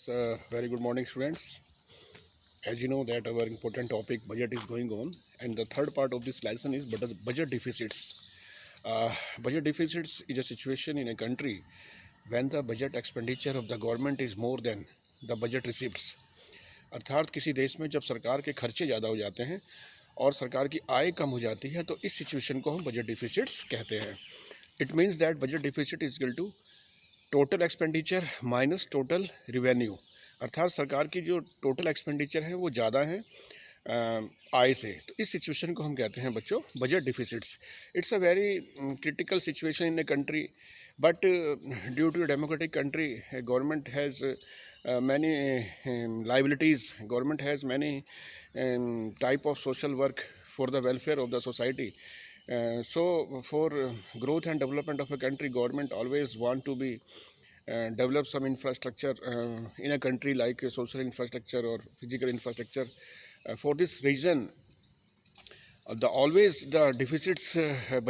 So, very good morning, students. As you know that our important topic budget is going on, and the third part of this lesson is budget deficits. Budget deficits is a situation in a country when the budget expenditure of the government is more than the budget receipts. अर्थात किसी देश में जब सरकार के खर्चे ज़्यादा हो जाते हैं और सरकार की आय कम हो जाती है तो इस सिचुएशन को हम बजट डिफिसिट्स कहते हैं. It means that budget deficit is equal to total expenditure minus total revenue. अर्थात सरकार की जो टोटल एक्सपेंडिचर है वो ज़्यादा है आय से. तो इस सिचुएशन को हम कहते हैं बच्चों budget deficits. It's a very critical situation in a country, but due to democratic country government has many liabilities. Government has many type of social work for the welfare of the society. So for growth and development of a country, government always want to be develop some infrastructure in a country, like social infrastructure or physical infrastructure. For this reason, the deficits,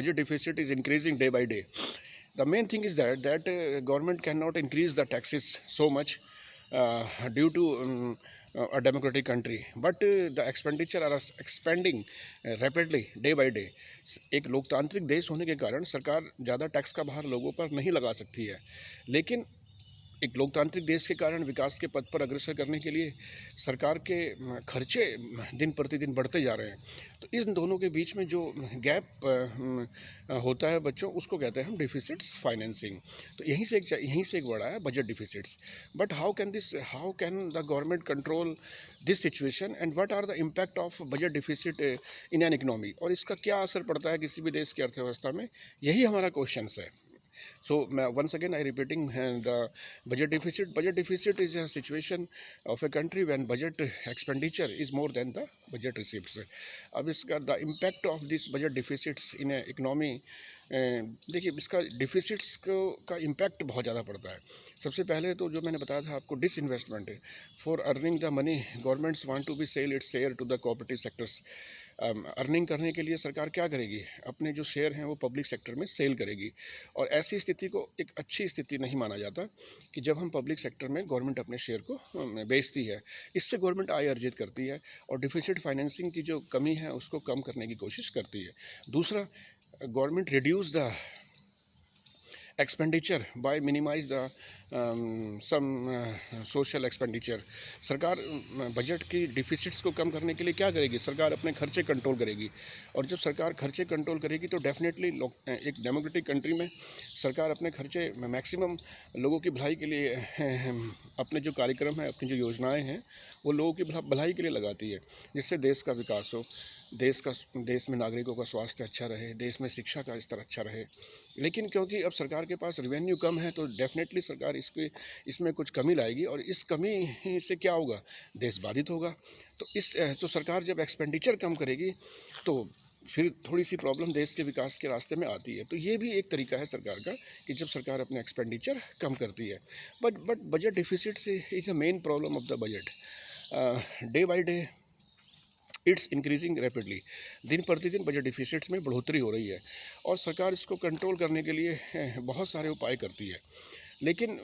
budget deficit is increasing day by day. The main thing is that government cannot increase the taxes so much due to a democratic country, but the expenditure are expanding rapidly day by day. एक लोकतांत्रिक देश होने के कारण सरकार ज़्यादा tax का भार लोगों पर नहीं लगा सकती है, लेकिन एक लोकतांत्रिक देश के कारण विकास के पथ पर अग्रसर करने के लिए सरकार के खर्चे दिन प्रतिदिन बढ़ते जा रहे हैं. तो इन दोनों के बीच में जो गैप होता है बच्चों, उसको कहते हैं हम डिफिसिट्स फाइनेंसिंग. तो यहीं से एक वर्ड आया budget deficits. But how can the government control this situation and what are the impact of budget deficit in an economy, और इसका क्या असर पड़ता है किसी भी देश की अर्थव्यवस्था में, यही हमारा क्वेश्चन है. So once again I repeating the budget deficit. Budget deficit is a situation of a country when budget expenditure is more than the budget receipts. अब इसका the impact of this budget deficits in a economy, देखिए इसका डिफिसिट्स का impact बहुत ज़्यादा पड़ता है. सबसे पहले तो जो मैंने बताया था आपको, disinvestment. For earning the money governments want to be sell its share to the cooperative sectors. Earning करने के लिए सरकार क्या करेगी, अपने जो शेयर हैं वो पब्लिक सेक्टर में सेल करेगी. और ऐसी स्थिति को एक अच्छी स्थिति नहीं माना जाता कि जब हम पब्लिक सेक्टर में गवर्नमेंट अपने शेयर को बेचती है. इससे गवर्नमेंट आय अर्जित करती है और डिफिसिट फाइनेंसिंग की जो कमी है उसको कम करने की कोशिश करती है. दूसरा, government reduce the expenditure by minimize the some social expenditure. सरकार बजट की डिफिसिट्स को कम करने के लिए क्या करेगी, सरकार अपने खर्चे कंट्रोल करेगी. और जब सरकार खर्चे कंट्रोल करेगी तो डेफिनेटली एक डेमोक्रेटिक कंट्री में सरकार अपने खर्चे मैक्सिमम लोगों की भलाई के लिए अपने जो कार्यक्रम हैं, अपनी जो योजनाएं हैं वो लोगों की भलाई के लिए लगाती है, जिससे देश का विकास हो, देश में नागरिकों का स्वास्थ्य अच्छा रहे, देश में शिक्षा का स्तर अच्छा रहे. लेकिन क्योंकि अब सरकार के पास रेवेन्यू कम है तो डेफिनेटली सरकार इसमें कुछ कमी लाएगी, और इस कमी से क्या होगा, देश बाधित होगा. तो सरकार जब एक्सपेंडिचर कम करेगी तो फिर थोड़ी सी प्रॉब्लम देश के विकास के रास्ते में आती है. तो ये भी एक तरीका है सरकार का कि जब सरकार अपने एक्सपेंडिचर कम करती है. But budget deficit is a main problem of the budget. Day by day it's increasing rapidly. दिन प्रतिदिन बजट डिफिसिट्स में बढ़ोतरी हो रही है और सरकार इसको कंट्रोल करने के लिए बहुत सारे उपाय करती है, लेकिन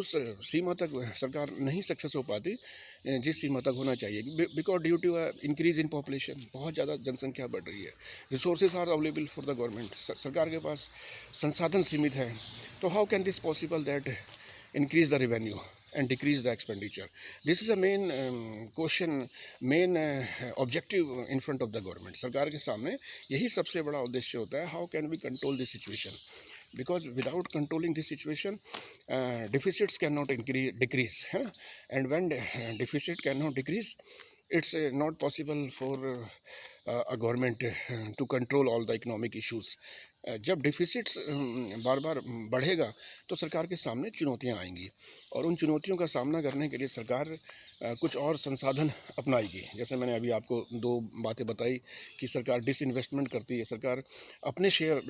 उस सीमा तक सरकार नहीं सक्सेस हो पाती जिस सीमा तक होना चाहिए. Because due to increase in population, बहुत ज़्यादा जनसंख्या बढ़ रही है. Resources are available for the government. सरकार के पास संसाधन सीमित है. तो how can this possible that increase the revenue and decrease the expenditure? This is the main question, main objective in front of the government. सरकार के सामने यही सबसे बड़ा उद्देश्य होता है, how can we control this situation? Because without controlling this situation, deficits cannot decrease. And when deficit cannot decrease, it's not possible for a government to control all the economic issues. जब डिफिसिट्स बार बार बढ़ेगा तो सरकार के सामने चुनौतियां आएंगी, और उन चुनौतियों का सामना करने के लिए सरकार कुछ और संसाधन अपनाएगी. जैसे मैंने अभी आपको दो बातें बताई कि सरकार डिसइन्वेस्टमेंट करती है, सरकार अपने शेयर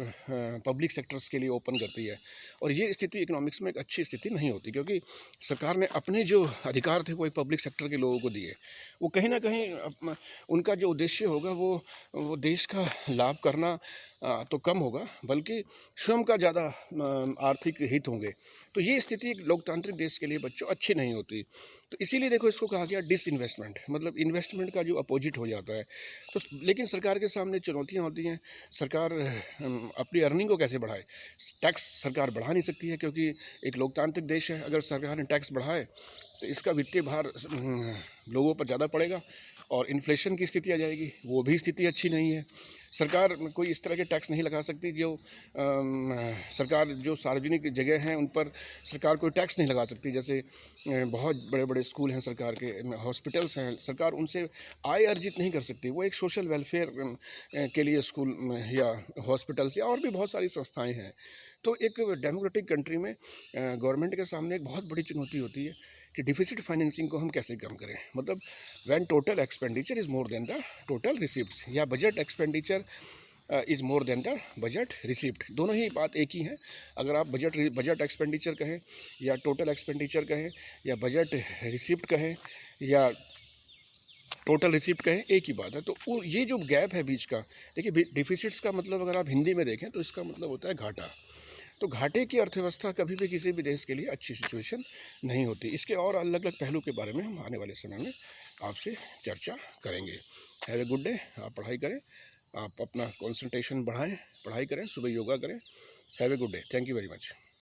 पब्लिक सेक्टर्स के लिए ओपन करती है. और ये स्थिति इकोनॉमिक्स में एक अच्छी स्थिति नहीं होती, क्योंकि सरकार ने अपने जो अधिकार थे वो पब्लिक सेक्टर के लोगों को दिए. वो कहीं ना कहीं उनका जो उद्देश्य होगा वो देश का लाभ करना तो कम होगा, बल्कि स्वयं का ज़्यादा आर्थिक हित होंगे. तो ये स्थिति एक लोकतांत्रिक देश के लिए बच्चों अच्छी नहीं होती। तो इसीलिए देखो इसको कहा गया डिसइन्वेस्टमेंट, मतलब इन्वेस्टमेंट का जो अपोजिट हो जाता है। तो लेकिन सरकार के सामने चुनौतियाँ होती हैं। सरकार अपनी अर्निंग को कैसे बढ़ाए? टैक्स सरकार बढ़ा नहीं सकती है, क्योंकि एक लोकतांत्रिक देश है। अगर सरकार ने टैक्स बढ़ाए तो इसका वित्तीय भार लोगों पर ज़्यादा पड़ेगा और इन्फ्लेशन की स्थिति आ जाएगी, वो भी स्थिति अच्छी नहीं है। सरकार कोई इस तरह के टैक्स नहीं लगा सकती जो सरकार जो सार्वजनिक जगह हैं उन पर सरकार कोई टैक्स नहीं लगा सकती। जैसे बहुत बड़े बड़े स्कूल हैं सरकार के, हॉस्पिटल्स हैं, सरकार उनसे आय अर्जित नहीं कर सकती। वो एक सोशल वेलफेयर के लिए स्कूल या हॉस्पिटल्स या और भी बहुत सारी संस्थाएं हैं। तो एक डेमोक्रेटिक कंट्री में गवर्नमेंट के सामने एक बहुत बड़ी चुनौती होती है कि डिफिसिट फाइनेंसिंग को हम कैसे कम करें। मतलब when total expenditure is more than the total receipts, या budget expenditure is more than the budget receipt, दोनों ही बात एक ही है। अगर आप बजट एक्सपेंडिचर कहें या टोटल एक्सपेंडिचर कहें या बजट रिसिप्ट कहें या टोटल रिसिप्ट कहें, एक ही बात है। तो ये जो गैप है बीच का, देखिए डिफिसिट्स का मतलब अगर आप हिंदी में देखें तो इसका मतलब होता है घाटा। तो घाटे की अर्थव्यवस्था कभी भी किसी भी देश के लिए अच्छी सिचुएशन नहीं होती। इसके और अलग अलग पहलू के बारे में हम आने वाले समय में आपसे चर्चा करेंगे। Have a good day. आप पढ़ाई करें, आप अपना कंसंट्रेशन बढ़ाएं, पढ़ाई करें, सुबह योगा करें। Have a good day. Thank you very much.